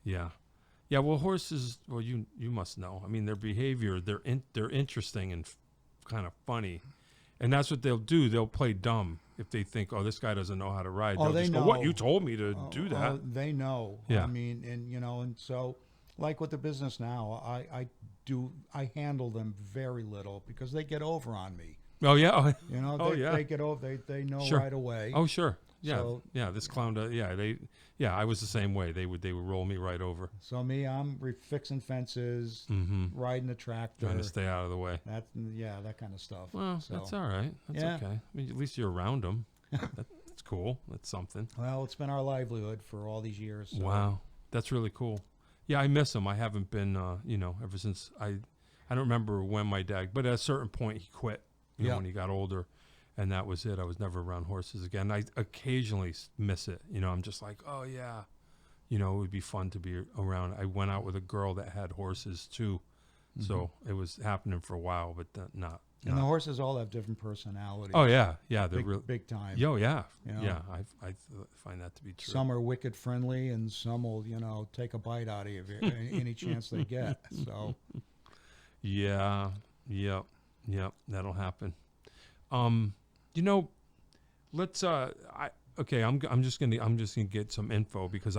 Yeah. Yeah, well, horses, well, you must know. I mean, their behavior, they're interesting and kind of funny. And that's what they'll do. They'll play dumb if they think, oh, this guy doesn't know how to ride. Oh, They'll they just go, know. what, you told me to do that. They know. Yeah. I mean, and so, like with the business now, I handle them very little because they get over on me. Oh, yeah. Oh, They, yeah. they get over. They know Sure. right away. Oh, sure. Yeah. So- yeah, this clown does. Yeah, I was the same way. They would roll me right over. So I'm fixing fences, Mm-hmm. riding a tractor. Trying to stay out of the way. That kind of stuff. Well, So, that's all right. That's Yeah. okay. I mean, at least you're around them. That's cool. That's something. Well, it's been our livelihood for all these years. So. Wow, that's really cool. Yeah, I miss him. I haven't been, ever since I don't remember when my dad, but at a certain point he quit. Yeah. When he got older, and that was it. I was never around horses again. I occasionally miss it. I'm just like, oh yeah, it would be fun to be around. I went out with a girl that had horses too, so it was happening for a while, but not. And the horses all have different personalities. Oh yeah, they're real. Big time. Yo, yeah, Yeah. yeah. I find that to be true. Some are wicked friendly, and some will, take a bite out of you any chance they get. So, Yeah, yep, Yep, that'll happen. Let's I'm just gonna get some info because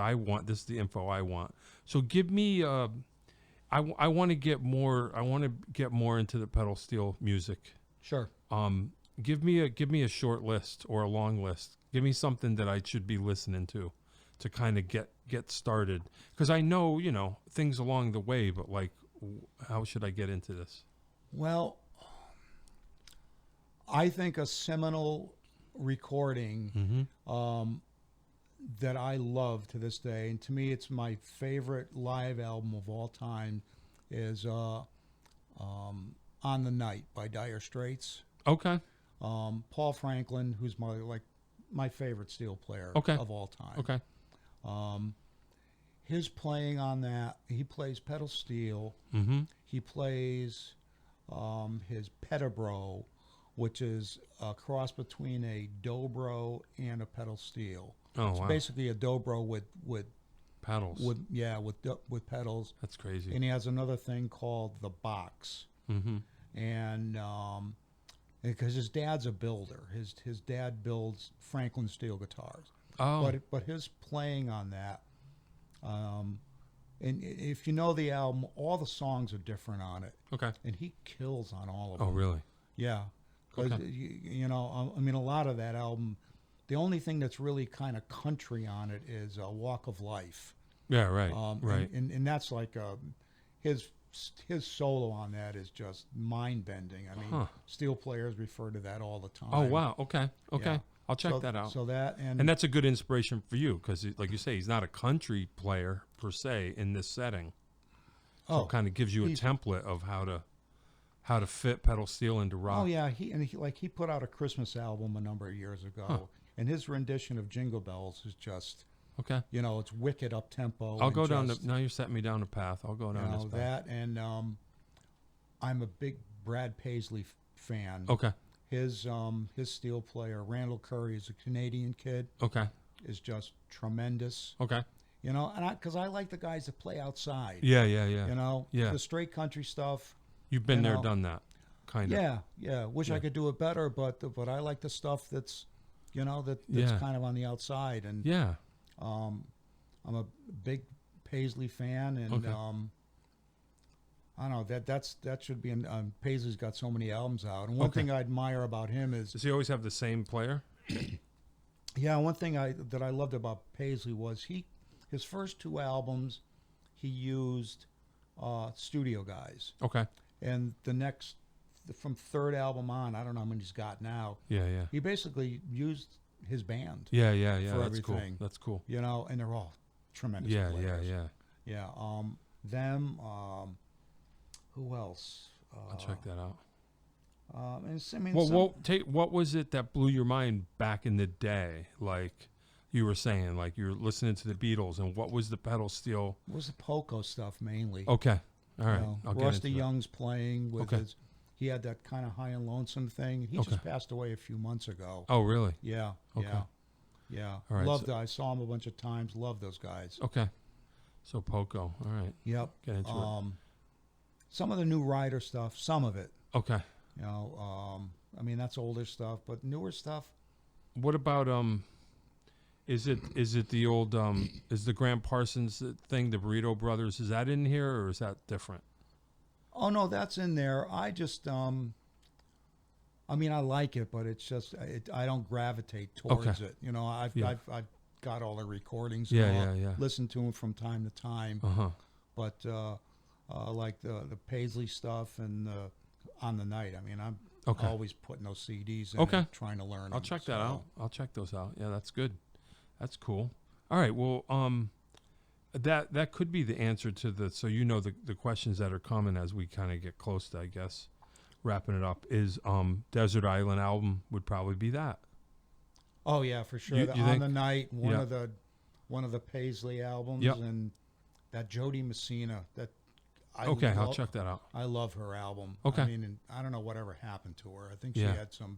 this is the info I want. So give me I want to get more into the pedal steel music. Sure. Give me a short list or a long list. Give me something that I should be listening to kind of get started, because I know things along the way, but like how should I get into this? Well, I think a seminal recording that I love to this day, and to me it's my favorite live album of all time, is On the Night by Dire Straits. Okay. Paul Franklin, who's my favorite steel player of all time. Okay. His playing on that, he plays pedal steel. Mm-hmm. He plays his pedabro, which is a cross between a dobro and a pedal steel. Oh, it's wow. basically a dobro with Pedals. with pedals. That's crazy. And he has another thing called the box. Mm-hmm. And because his dad's a builder, his dad builds Franklin steel guitars. Oh. But his playing on that, and if you know the album, all the songs are different on it. Okay. And he kills on all of them. Oh, really? Yeah. Because, Okay. a lot of that album, the only thing that's really kind of country on it is Walk of Life. Yeah, right. Right. And that's like his solo on that is just mind-bending. I mean, steel players refer to that all the time. Oh, wow. Okay. Yeah. I'll check that out. So that and that's a good inspiration for you because, like you say, he's not a country player per se in this setting. So it kind of gives you a template of how to fit pedal steel into rock. Oh yeah, he put out a Christmas album a number of years ago, and his rendition of Jingle Bells is just it's wicked up tempo. I'll go down. Now you're setting me down a path. I'll go down this path. That and I'm a big Brad Paisley fan. Okay. His steel player Randall Curry is a Canadian kid. Okay. Is just tremendous. Okay. And because I like the guys that play outside. Yeah. The straight country stuff. You've been there, done that, kind of. Yeah. Wish I could do it better, but I like the stuff that's kind of on the outside. And I'm a big Paisley fan, and I don't know that should be. Paisley's got so many albums out, and one thing I admire about him is. Does he always have the same player? Yeah, one thing that I loved about Paisley was his first two albums, he used studio guys. Okay. And from third album on, I don't know how many he's got now. Yeah. He basically used his band. Yeah. For that's everything. Cool. That's cool. And they're all tremendous players. Yeah. Them. Who else? I'll check that out. What was it that blew your mind back in the day? Like you were saying, like you're listening to the Beatles, and what was the pedal steel? It was the Poco stuff mainly. Okay, all right. I'll Rusty Young's playing with he had that kind of High and Lonesome thing. He just passed away a few months ago. Oh, really? Yeah. Okay. Yeah. All right. I saw him a bunch of times. Love those guys. Okay. So Poco. All right. Yep. Get into it. Some of the new Rider stuff. Some of it. Okay. That's older stuff, but newer stuff. What about is it the old is the Graham Parsons thing, the Burrito Brothers? Is that in here or is that different? Oh no, that's in there. I just I like it, but it's just I don't gravitate towards it. I've got all the recordings. Listen to them from time to time. But like the Paisley stuff and On the Night. I'm always putting those CDs in and trying to learn. I'll check that out. I'll check those out. Yeah, that's good. That's cool. All right. Well, that could be the answer to the questions that are coming as we kind of get close to, I guess, wrapping it up. Is Desert Island album would probably be that. Oh yeah, for sure. You On think? the Night, one of the Paisley albums, and that Jody Messina. I'll check that out. I love her album. Okay. And I don't know whatever happened to her. I think she had some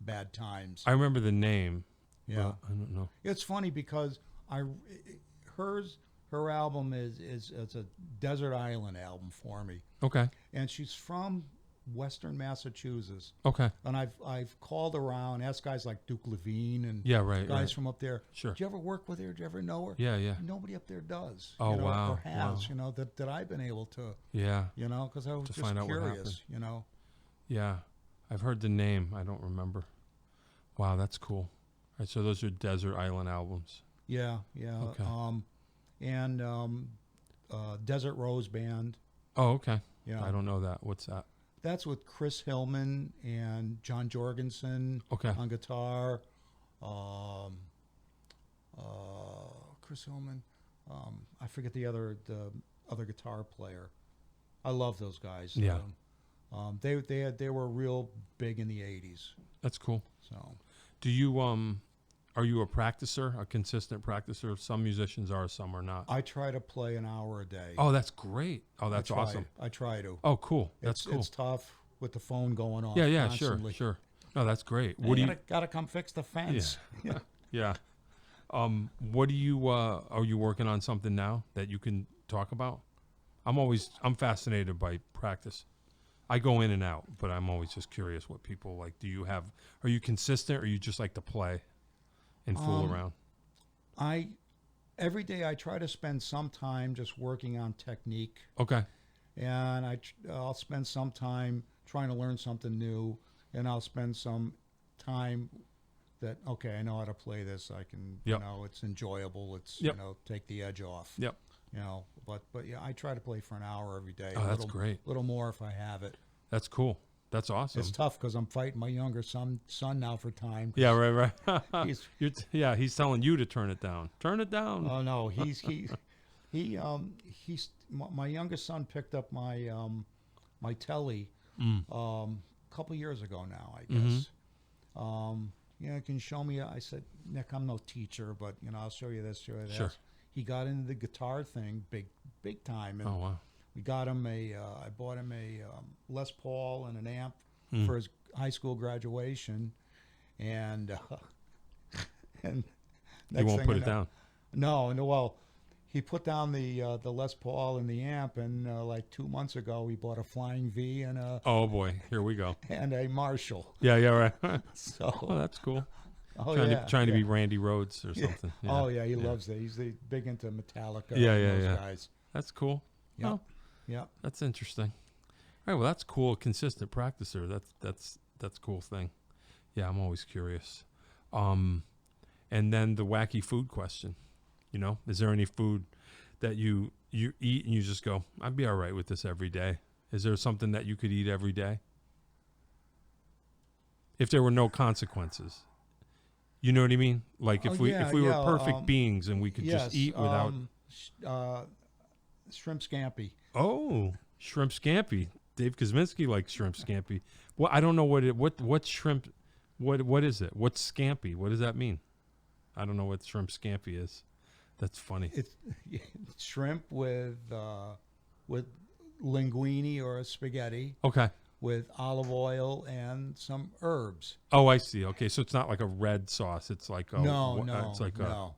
bad times. I remember the name. Yeah. I don't know. It's funny because her album is a Desert Island album for me. Okay. And she's from Western Massachusetts. Okay. And I've called around, asked guys like Duke Levine and Yeah, right. guys from up there. Sure. Did you ever work with her? Did you ever know her? Yeah, yeah. Nobody up there does. Oh, you know, wow. Or has, Wow. you know, that I've been able to, Yeah. you know, because I was To just find out what happened. curious, you know. Yeah. I've heard the name. I don't remember. Wow, that's cool. All right, so those are Desert Island albums. Yeah, yeah. Okay. And Desert Rose Band. Oh, okay. Yeah. I don't know that. What's that? That's with Chris Hillman and John Jorgensen Okay. on guitar. Chris Hillman. I forget the other guitar player. I love those guys. Yeah. They were real big in the '80s. That's cool. So Do you are you a practicer, a consistent practicer? Some musicians are, some are not. I try to play an hour a day. Oh, that's great. Oh, that's I try. awesome. I try to. Oh, cool. That's cool. It's tough with the phone going off. Yeah, yeah, constantly. sure. No, that's great. Hey, What do you gotta come fix the fence? Yeah. What do you are you working on something now that you can talk about? I'm fascinated by practice. I go in and out, but I'm always just curious what people like. Are you consistent, or you just like to play and fool around? Every day I try to spend some time just working on technique, Okay. and I'll spend some time trying to learn something new, and I'll spend some time that, okay, I know how to play this. I can, Yep. you know, it's enjoyable. It's, Yep. you know, take the edge off. Yep. You know, but yeah, I try to play for an hour every day. Oh, that's great. A little more if I have it. That's cool. That's awesome. It's tough because I'm fighting my younger son now for time. Yeah, right. He's, He's telling you to turn it down. Turn it down. oh no, my youngest son picked up my my telly a couple years ago now, I guess. You know, can you show me? I said, Nick, I'm no teacher, but you know, I'll show you this, show you that. Sure. He got into the guitar thing big time, and Oh, wow. we got him I bought him a Les Paul and an amp for his high school graduation, and You next won't thing put I it know- down. No. Well, he put down the Les Paul and the amp, and like 2 months ago, we bought a Flying V and Oh, boy. Here we go. a Marshall. Yeah, right. So, Oh, that's cool. oh Trying to yeah. be Randy Rhoads or something. Yeah. Oh yeah, he loves that. He's big into Metallica. Yeah, and yeah, those yeah. guys. That's cool. Yep. Oh, Yep. that's interesting. All right, well, that's cool. Consistent practicer. That's a cool thing. Yeah, I'm always curious. And then the wacky food question. You know, is there any food that you eat and you just go, I'd be all right with this every day? Is there something that you could eat every day? If there were no consequences. You know what I mean? Like if we were perfect beings and we could just eat without shrimp scampi. Oh, shrimp scampi. Dave Kosminski likes shrimp scampi. Well, I don't know what shrimp. What is it? What's scampi? What does that mean? I don't know what shrimp scampi is. That's funny. It's shrimp with linguine or a spaghetti Okay. with olive oil and some herbs. Oh, I see. Okay, so it's not like a red sauce. It's like No, It's like no.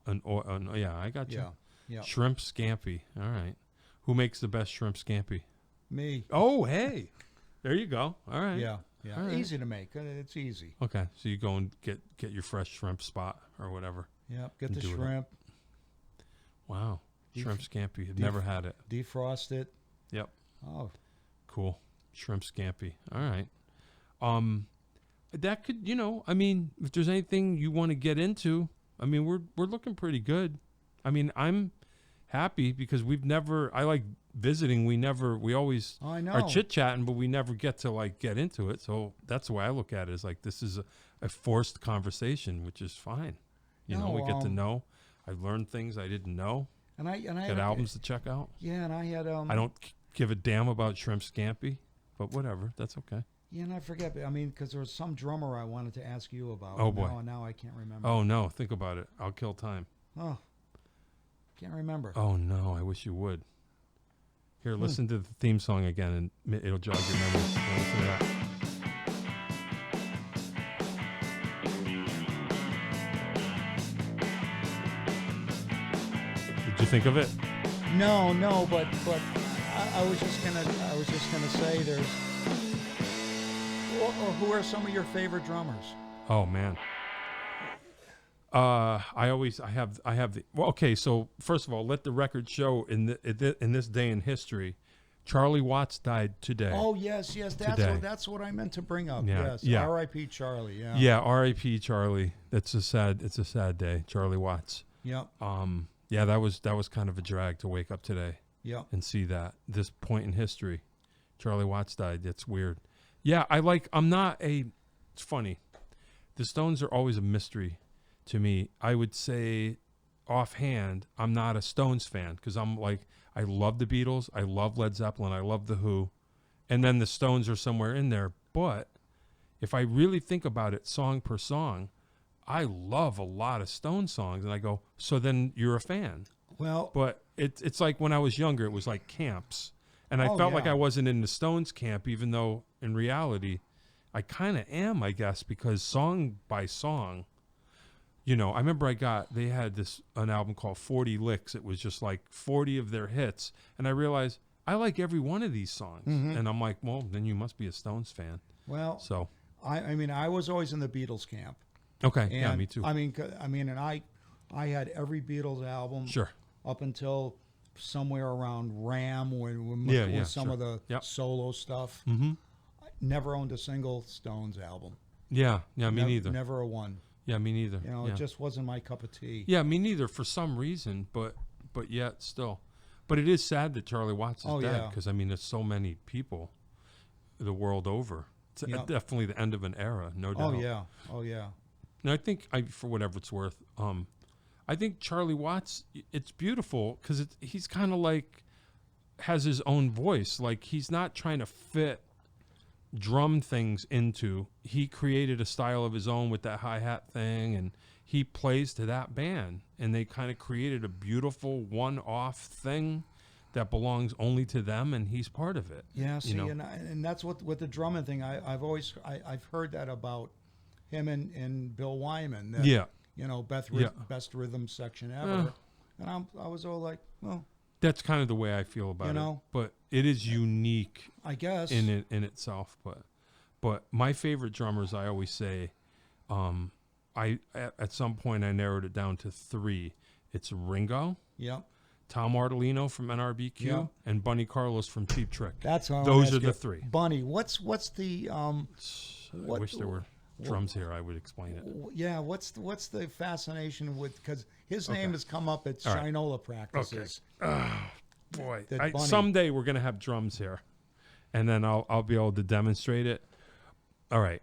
yeah. I got you. Yeah, yeah. Shrimp scampi. All right. Who makes the best shrimp scampi? Me. Oh, hey. There you go. All right. Yeah. All right. Easy to make. It's easy. Okay, so you go and get your fresh shrimp spot or whatever. Yep. Get And the do it up. shrimp, Wow. Def- Shrimp scampi. I've def- never had it. defrost it. Yep. Oh, Cool. Shrimp scampi. All right. That could, I mean, if there's anything you want to get into, I mean, we're looking pretty good. I mean, I'm happy because I like visiting. We always I know. are chit-chatting, but we never get to get into it. So that's the way I look at it, is like this is a forced conversation, which is fine. We get to know. I've learned things I didn't know. And I Got albums to check out. Yeah, and I had I don't give a damn about shrimp scampi, but whatever. That's okay. Yeah, and I forget. I mean, because there was some drummer I wanted to ask you about. Oh, boy. Now I can't remember. Oh, no. Think about it. I'll kill time. Oh, can't remember. Oh, no. I wish you would. Here, listen to the theme song again, and it'll jog your memory. Yeah, listen to that. Did you think of it? No, but I was just gonna say there's or who are some of your favorite drummers? Oh man. I have the well. Okay, so first of all, let the record show in this day in history, Charlie Watts died today. Oh yes, that's what I meant to bring up. Yeah, Yes, yeah. R.I.P. Charlie. Yeah. Yeah, R.I.P. Charlie. It's a sad day. Charlie Watts. Yep. Yeah, that was kind of a drag to wake up today Yep. and see that this point in history, Charlie Watts died. It's weird. Yeah, it's funny. The Stones are always a mystery to me. I would say offhand, I'm not a Stones fan because I'm like, I love the Beatles, I love Led Zeppelin, I love The Who, and then the Stones are somewhere in there. But if I really think about it song per song, I love a lot of Stones songs, and I go, so then you're a fan. Well, But it's like when I was younger, it was like camps. And I felt like I wasn't in the Stones camp, even though in reality, I kind of am, I guess, because song by song, I remember they had an album called 40 Licks. It was just like 40 of their hits. And I realized I like every one of these songs. Mm-hmm. And I'm like, well, then you must be a Stones fan. well, So, I mean, I was always in the Beatles camp. okay. And, Yeah, me too. and I had every Beatles album. Sure. Up until somewhere around Ram when some sure. of the Yep. solo stuff. Mm-hmm. I never owned a single Stones album. Yeah, me neither. Never a one. Yeah, me neither. You know, yeah. it just wasn't my cup of tea. Yeah, me neither for some reason, but yet still. But it is sad that Charlie Watts is dead yeah. because, there's so many people the world over. It's Yep. definitely the end of an era, no doubt. Oh yeah. And I think, for whatever it's worth, I think Charlie Watts, it's beautiful because he's kind of like, has his own voice. Like, he's not trying to fit drum things into. He created a style of his own with that hi-hat thing, and he plays to that band. And they kind of created a beautiful one-off thing that belongs only to them, and he's part of it. Yeah, see, and that's what with the drumming thing. I've heard that about him and Bill Wyman. That, Yeah. Best rhythm section ever. And I was all like, well, That's kind of the way I feel about it. But it is unique, I guess, in itself. But my favorite drummers, I always say, at some point I narrowed it down to 3. It's Ringo, Yep. Tom Artolino from NRBQ, Yeah. and Bunny Carlos from Cheap Trick. That's what Those are the 3. Bunny, what's the I wish there were drums here. I would explain it. Yeah, what's the fascination with, because his name has come up at All right. Shinola practices. Boy, Bunny. someday we're gonna have drums here, and then I'll be able to demonstrate it. All right.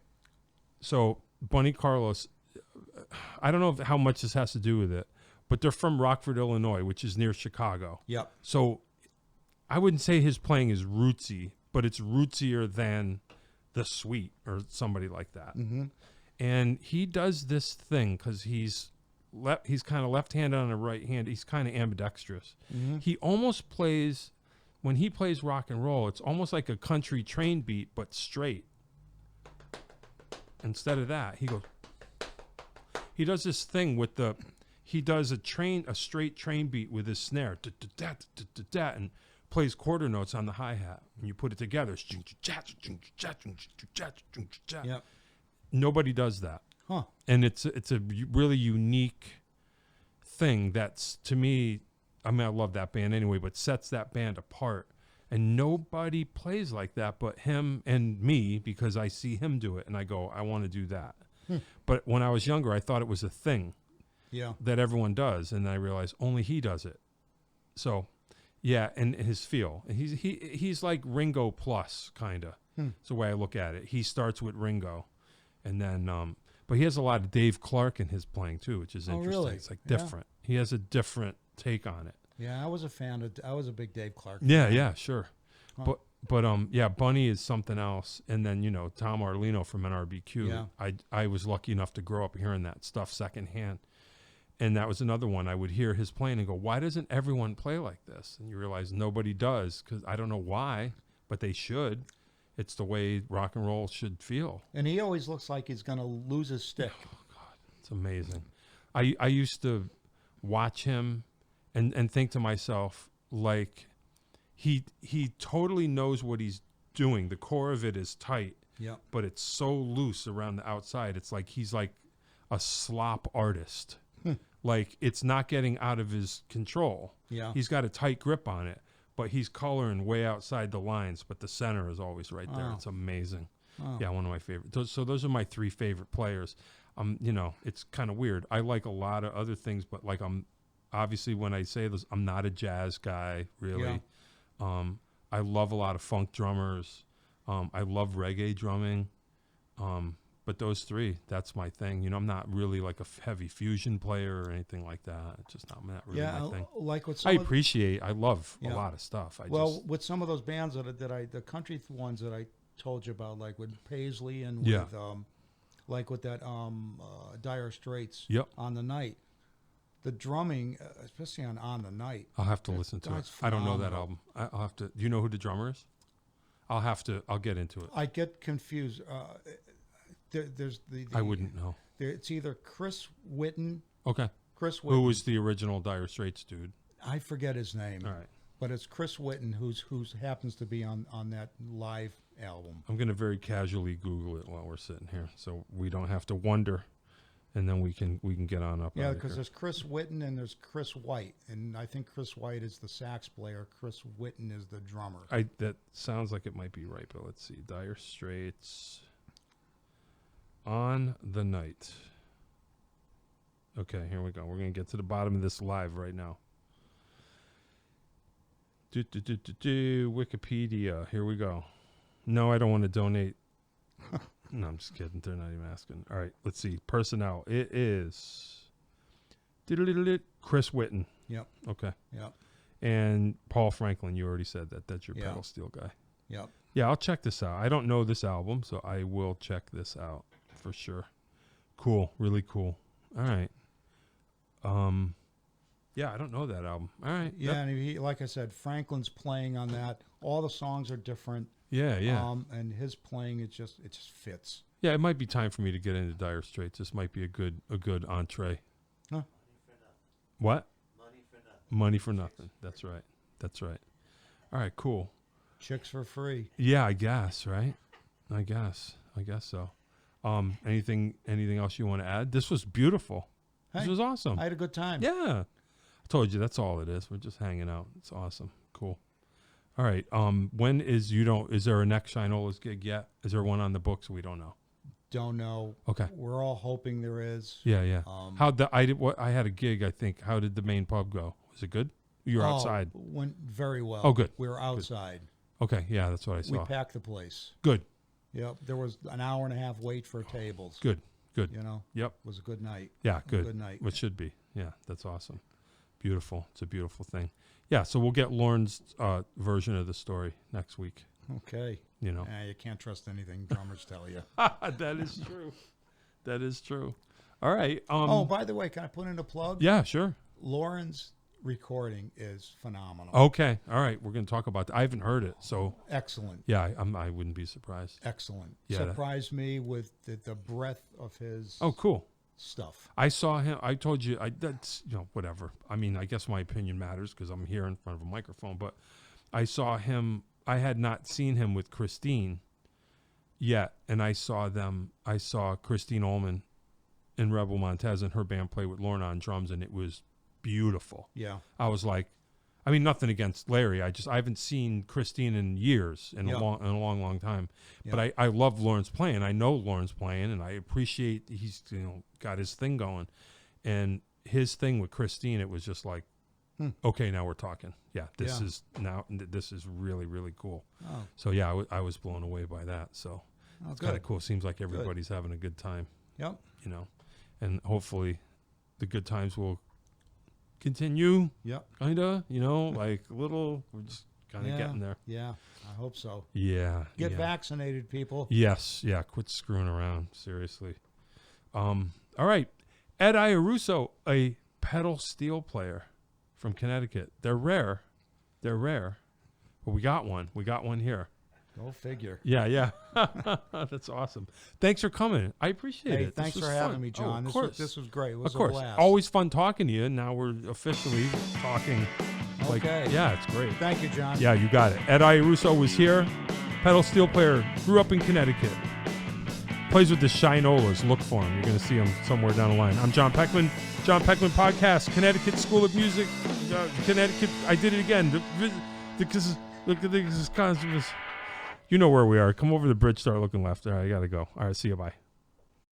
So Bunny Carlos, I don't know how much this has to do with it, but they're from Rockford, Illinois, which is near Chicago. Yep. So I wouldn't say his playing is rootsy, but it's rootsier than the Sweet or somebody like that. Mm-hmm. And he does this thing because he's kind of left-handed on the right hand. He's kind of ambidextrous. Mm-hmm. He almost plays, when he plays rock and roll, it's almost like a country train beat, but straight. Instead of that, he does this thing with he does a straight train beat with his snare, and plays quarter notes on the hi-hat. And you put it together. Yep. Nobody does that. Huh. And it's a really unique thing that's, to me, I love that band anyway, but sets that band apart. And nobody plays like that but him and me, because I see him do it and I go, I want to do that. But when I was younger, I thought it was a thing that everyone does, and I realized only he does it. So, yeah, and his feel. He's like Ringo plus, kind of. It's the way I look at it. He starts with Ringo, and then, but he has a lot of Dave Clark in his playing too, which is interesting. Really? It's like different. He has a different take on it. Yeah, I was a big Dave Clark fan. Yeah, sure. Huh. But Bunny is something else. And then, Tom Artolino from NRBQ. Yeah. I was lucky enough to grow up hearing that stuff secondhand. And that was another one. I would hear his playing and go, why doesn't everyone play like this? And you realize nobody does, because I don't know why, but they should. It's the way rock and roll should feel. And he always looks like he's going to lose his stick. Oh, God. It's amazing. I used to watch him and think to myself, like, he totally knows what he's doing. The core of it is tight, Yeah. but it's so loose around the outside. It's like he's like a slop artist. Like it's not getting out of his control. Yeah. He's got a tight grip on it, but he's coloring way outside the lines, but the center is always right there. Oh. It's amazing. Oh. Yeah, one of my favorite. So those are my 3 favorite players. You know, it's kind of weird. I like a lot of other things, but like obviously when I say this, I'm not a jazz guy, really. Yeah. I love a lot of funk drummers. I love reggae drumming. But those 3, that's my thing. You know, I'm not really like a heavy fusion player or anything like that. It's just not really my thing. Like with I some love a lot of stuff. with some of those bands the country ones that I told you about, like with Paisley and Yeah. with like with that Dire Straits. Yep. On the Night, the drumming, especially on the Night. I'll have to listen to it. that's I don't know that phenomenal. album. I'll have to. Do you know who the drummer is? I'll get into it. I get confused. There's I wouldn't know. It's either Chris Whitten. Okay. Chris Whitten. Who was the original Dire Straits dude? I forget his name. All right. But it's Chris Whitten who's happens to be on that live album. I'm going to very casually Google it while we're sitting here, so we don't have to wonder, and then we can get on up. Yeah, out of because here. there's Chris Whitten and there's Chris White, and I think Chris White is the sax player. Chris Whitten is the drummer. That sounds like it might be right, but let's see. Dire Straits on the Night. Okay, here we go. We're going to get to the bottom of this live right now. Wikipedia. Here we go. No, I don't want to donate. No, I'm just kidding. They're not even asking. All right, let's see. Personnel. It is Chris Whitten. Yep. Okay. Yep. And Paul Franklin. You already said that. That's your Yeah. pedal steel guy. Yep. Yeah, I'll check this out. I don't know this album, so I will check this out for sure. Cool. Really cool. All right. Yeah, I don't know that album. All right. Yeah, and he, like I said, Franklin's playing on that. All the songs are different. Yeah, yeah. And his playing, it just fits. Yeah, it might be time for me to get into Dire Straits. This might be a good entree. Huh? What? Money for nothing. Money for nothing. That's right. That's right. All right, cool. Chicks for free. Yeah, I guess, right? I guess so. Anything else you want to add? This was beautiful. This Hey, was awesome. I had a good time. Yeah. I told you that's all it is. We're just hanging out. It's awesome. Cool. All right. When is there a next Shinola's gig yet? Is there one on the books? We don't know. Don't know. Okay. We're all hoping there is. Yeah, yeah. I had a gig, I think. How did the main pub go? Was it good? You were outside. Went very well. Oh, good. We were outside. Okay, yeah, that's what I We saw. packed the place. Good. Yep. There was an hour and a half wait for tables. Good. Good. You know. Yep. It was a good night. Yeah, good. Good night. It should be. Yeah, that's awesome. Beautiful. It's a beautiful thing. Yeah, so we'll get Lauren's version of the story next week. Okay. You know. You can't trust anything drummers tell you. That is true. That is true. All right. Oh, by the way, can I put in a plug? Yeah, sure. Lauren's recording is phenomenal. Okay. All right. We're going to talk about that. I haven't heard it, so Excellent. yeah, I wouldn't be surprised. Excellent. Yeah, Surprised me with the breadth of his Oh, cool. stuff. I saw him. I told you. That's whatever. I mean, I guess my opinion matters because I'm here in front of a microphone. But I saw him. I had not seen him with Christine yet, and I saw them. I saw Christine Ullman and Rebel Montez and her band play with Lorna on drums, and it was beautiful. Yeah. I was like, I mean, nothing against Larry. I haven't seen Christine in years, in Yeah. a long time. Yeah. But I love Lawrence playing. I know Lawrence playing, and I appreciate he's got his thing going, and his thing with Christine. It was just like, okay, now we're talking. Yeah, this is really, really cool. Oh. So yeah, I was blown away by that. So it's kind of cool. Seems like everybody's having a good time. Yep. And hopefully the good times will continue. Yep. Kinda, like a little. We're just kind of getting there. Yeah. I hope so. Yeah. Get yeah. vaccinated, people. Yes. Yeah. Quit screwing around. Seriously. All right. Ed Irarusso, a pedal steel player from Connecticut. They're rare. But we got one. We got one here. Go figure. Yeah. That's awesome. Thanks for coming. I appreciate it. Thanks This for was having fun. me, John. Of course. This was great. It was Of course. a blast. Always fun talking to you. And now we're officially talking. Okay. Yeah, it's great. Thank you, John. Yeah, you got it. Ed Irarusso was here. pedal steel player, grew up in Connecticut. Plays with the Shinolas. Look for him. You're going to see him somewhere down the line. I'm Jon Peckman. Jon Peckman Podcast, Connecticut School of Music. Connecticut. I did it again. Look at this. You know where we are. Come over the bridge, start looking left. All right, I got to go. All right, see you. Bye.